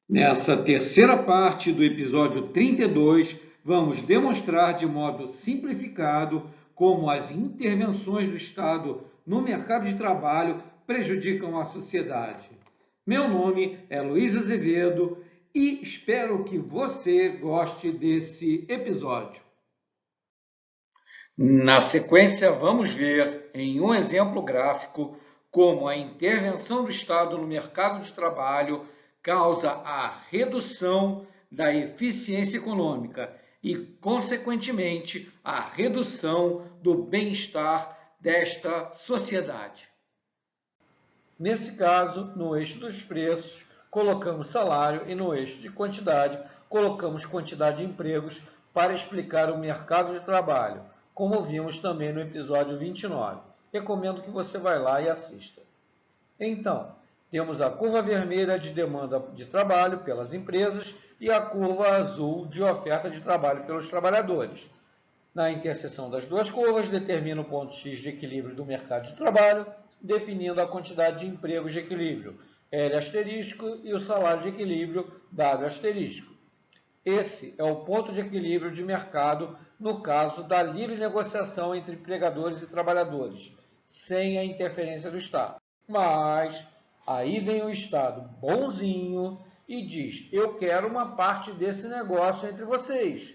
Nessa terceira parte do episódio 32, vamos demonstrar de modo simplificado como as intervenções do Estado no mercado de trabalho prejudicam a sociedade. Meu nome é Luiz Azevedo e espero que você goste desse episódio. Na sequência, vamos ver em um exemplo gráfico como a intervenção do Estado no mercado de trabalho causa a redução da eficiência econômica e, consequentemente, a redução do bem-estar desta sociedade. Nesse caso, no eixo dos preços, colocamos salário e no eixo de quantidade, colocamos quantidade de empregos para explicar o mercado de trabalho, como vimos também no episódio 29. Recomendo que você vá lá e assista. Então, temos a curva vermelha de demanda de trabalho pelas empresas e a curva azul de oferta de trabalho pelos trabalhadores. Na interseção das duas curvas, determina o ponto X de equilíbrio do mercado de trabalho, definindo a quantidade de empregos de equilíbrio, L asterisco, e o salário de equilíbrio, W asterisco. Esse é o ponto de equilíbrio de mercado no caso da livre negociação entre empregadores e trabalhadores, sem a interferência do Estado. Mas aí vem o Estado bonzinho e diz: eu quero uma parte desse negócio entre vocês.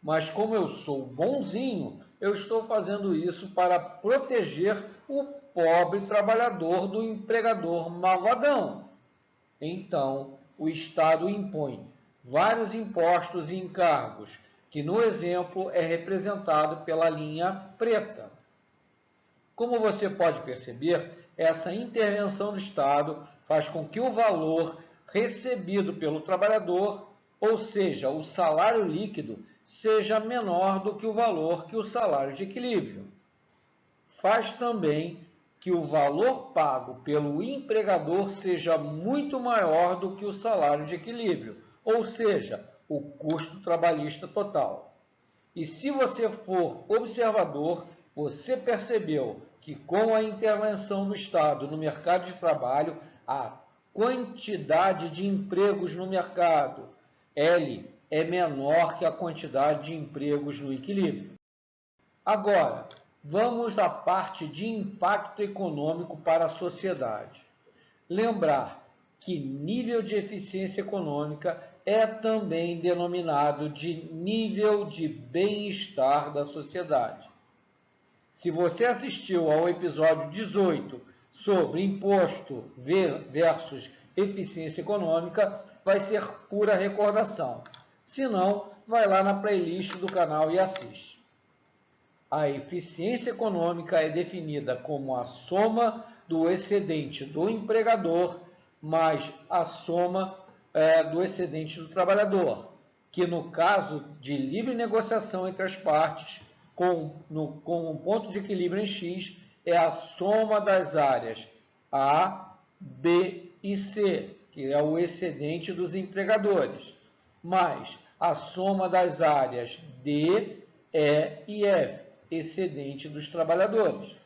Mas como eu sou bonzinho, eu estou fazendo isso para proteger o pobre trabalhador do empregador malvadão. Então, o Estado impõe vários impostos e encargos, que no exemplo é representado pela linha preta. Como você pode perceber, essa intervenção do Estado faz com que o valor recebido pelo trabalhador, ou seja, o salário líquido, seja menor do que o valor que o salário de equilíbrio. Faz também que o valor pago pelo empregador seja muito maior do que o salário de equilíbrio, ou seja, o custo trabalhista total. E se você for observador, você percebeu que com a intervenção do Estado no mercado de trabalho, a quantidade de empregos no mercado, L, é menor que a quantidade de empregos no equilíbrio. Agora, vamos à parte de impacto econômico para a sociedade. Lembrar que nível de eficiência econômica é também denominado de nível de bem-estar da sociedade. Se você assistiu ao episódio 18 sobre imposto versus eficiência econômica, vai ser pura recordação. Se não, vai lá na playlist do canal e assiste. A eficiência econômica é definida como a soma do excedente do empregador mais a soma do excedente do trabalhador, que no caso de livre negociação entre as partes, com um ponto de equilíbrio em X, é a soma das áreas A, B e C, que é o excedente dos empregadores, mais a soma das áreas D, E e F, excedente dos trabalhadores.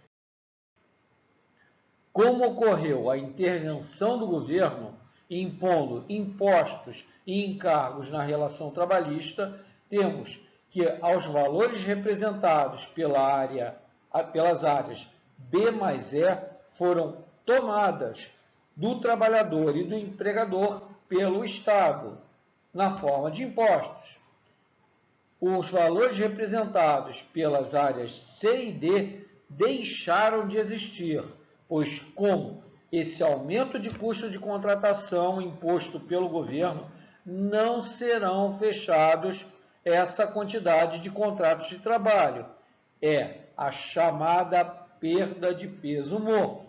Como ocorreu a intervenção do governo, impondo impostos e encargos na relação trabalhista, temos que aos valores representados pelas áreas B mais E foram tomadas do trabalhador e do empregador pelo Estado, na forma de impostos. Os valores representados pelas áreas C e D deixaram de existir, pois com esse aumento de custo de contratação imposto pelo governo, não serão fechados essa quantidade de contratos de trabalho. É a chamada perda de peso morto.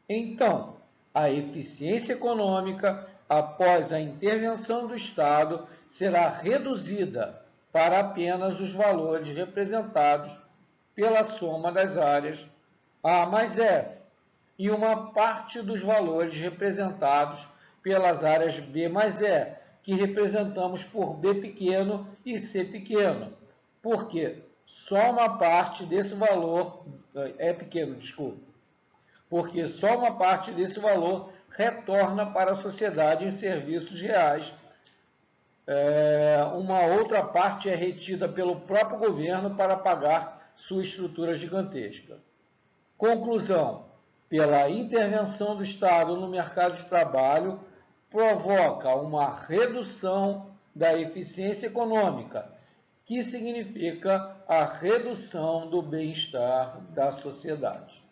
Então, a eficiência econômica, após a intervenção do Estado, será reduzida para apenas os valores representados pela soma das áreas A mais F e uma parte dos valores representados pelas áreas B mais E, que representamos por B pequeno e C pequeno, porque só uma parte desse valor, porque só uma parte desse valor retorna para a sociedade em serviços reais. Uma outra parte é retida pelo próprio governo para pagar sua estrutura gigantesca. Conclusão: pela intervenção do Estado no mercado de trabalho, provoca uma redução da eficiência econômica, que significa a redução do bem-estar da sociedade.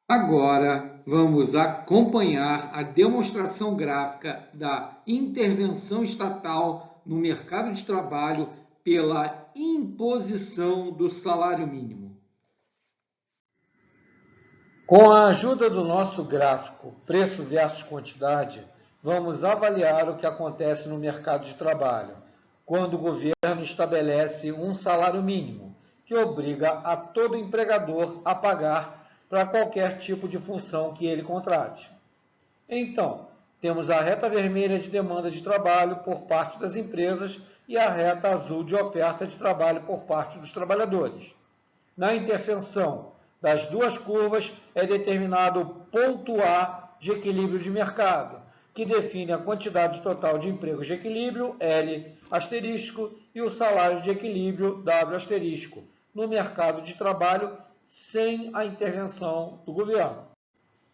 Agora, vamos acompanhar a demonstração gráfica da intervenção estatal no mercado de trabalho pela imposição do salário mínimo. Com a ajuda do nosso gráfico preço versus quantidade, vamos avaliar o que acontece no mercado de trabalho, quando o governo estabelece um salário mínimo, que obriga a todo empregador a pagar para qualquer tipo de função que ele contrate. Então, temos a reta vermelha de demanda de trabalho por parte das empresas e a reta azul de oferta de trabalho por parte dos trabalhadores. Na interseção das duas curvas é determinado o ponto A de equilíbrio de mercado, que define a quantidade total de empregos de equilíbrio, L asterisco, e o salário de equilíbrio, W asterisco, no mercado de trabalho sem a intervenção do governo.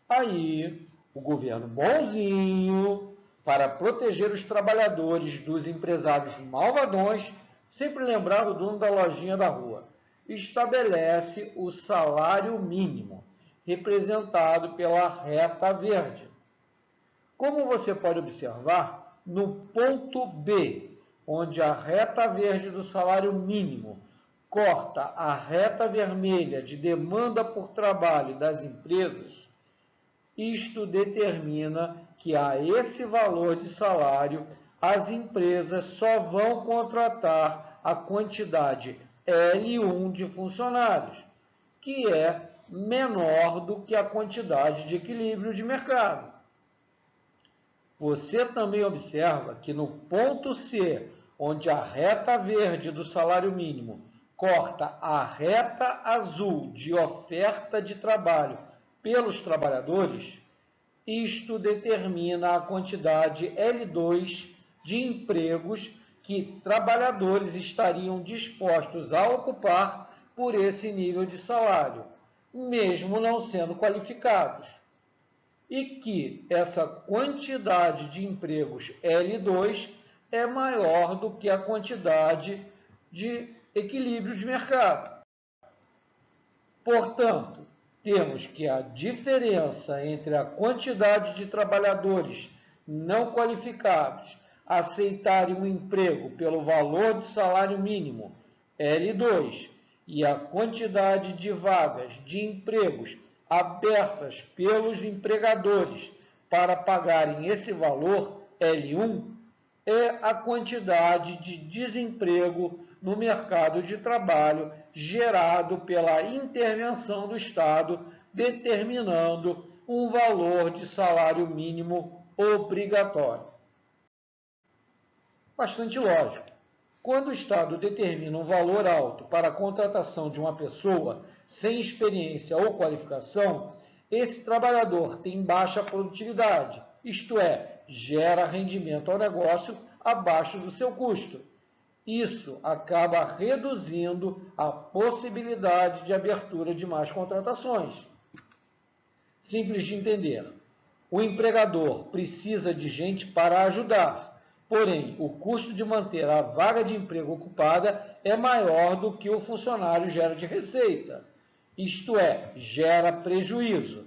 Aí, o governo bonzinho, para proteger os trabalhadores dos empresários malvadões, sempre lembrar o dono da lojinha da rua, estabelece o salário mínimo, representado pela reta verde. Como você pode observar, no ponto B, onde a reta verde do salário mínimo corta a reta vermelha de demanda por trabalho das empresas, isto determina que a esse valor de salário as empresas só vão contratar a quantidade L1 de funcionários, que é menor do que a quantidade de equilíbrio de mercado. Você também observa que no ponto C, onde a reta verde do salário mínimo corta a reta azul de oferta de trabalho pelos trabalhadores, isto determina a quantidade L2 de empregos que trabalhadores estariam dispostos a ocupar por esse nível de salário, mesmo não sendo qualificados. E que essa quantidade de empregos L2 é maior do que a quantidade de equilíbrio de mercado. Portanto, temos que a diferença entre a quantidade de trabalhadores não qualificados aceitarem um emprego pelo valor de salário mínimo L2 e a quantidade de vagas de empregos abertas pelos empregadores para pagarem esse valor L1 é a quantidade de desemprego no mercado de trabalho gerado pela intervenção do Estado, determinando um valor de salário mínimo obrigatório. Bastante lógico. Quando o Estado determina um valor alto para a contratação de uma pessoa sem experiência ou qualificação, esse trabalhador tem baixa produtividade, isto é, gera rendimento ao negócio abaixo do seu custo. Isso acaba reduzindo a possibilidade de abertura de mais contratações. Simples de entender. O empregador precisa de gente para ajudar, porém, o custo de manter a vaga de emprego ocupada é maior do que o funcionário gera de receita. Isto é, gera prejuízo.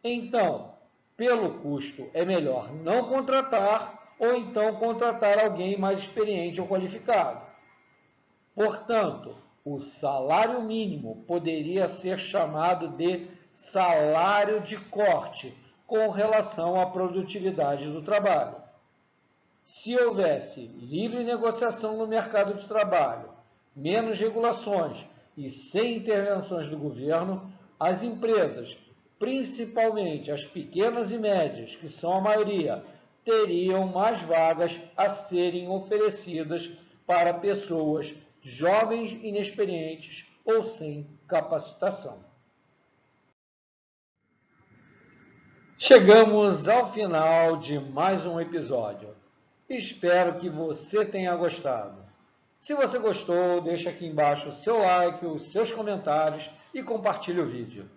Então, pelo custo, é melhor não contratar ou então contratar alguém mais experiente ou qualificado. Portanto, o salário mínimo poderia ser chamado de salário de corte com relação à produtividade do trabalho. Se houvesse livre negociação no mercado de trabalho, menos regulações e sem intervenções do governo, as empresas, principalmente as pequenas e médias, que são a maioria, teriam mais vagas a serem oferecidas para pessoas jovens, inexperientes ou sem capacitação. Chegamos ao final de mais um episódio. Espero que você tenha gostado. Se você gostou, deixa aqui embaixo o seu like, os seus comentários e compartilhe o vídeo.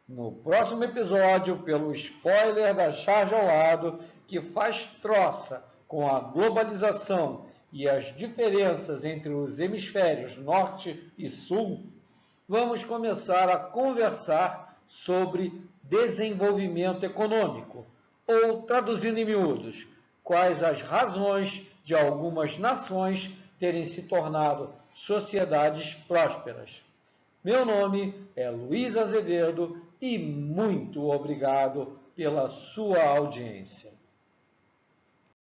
No próximo episódio, pelo spoiler da charge ao lado, que faz troça com a globalização e as diferenças entre os hemisférios norte e sul, vamos começar a conversar sobre desenvolvimento econômico, ou, traduzindo em miúdos, quais as razões de algumas nações terem se tornado sociedades prósperas. Meu nome é Luiz Azevedo e muito obrigado pela sua audiência.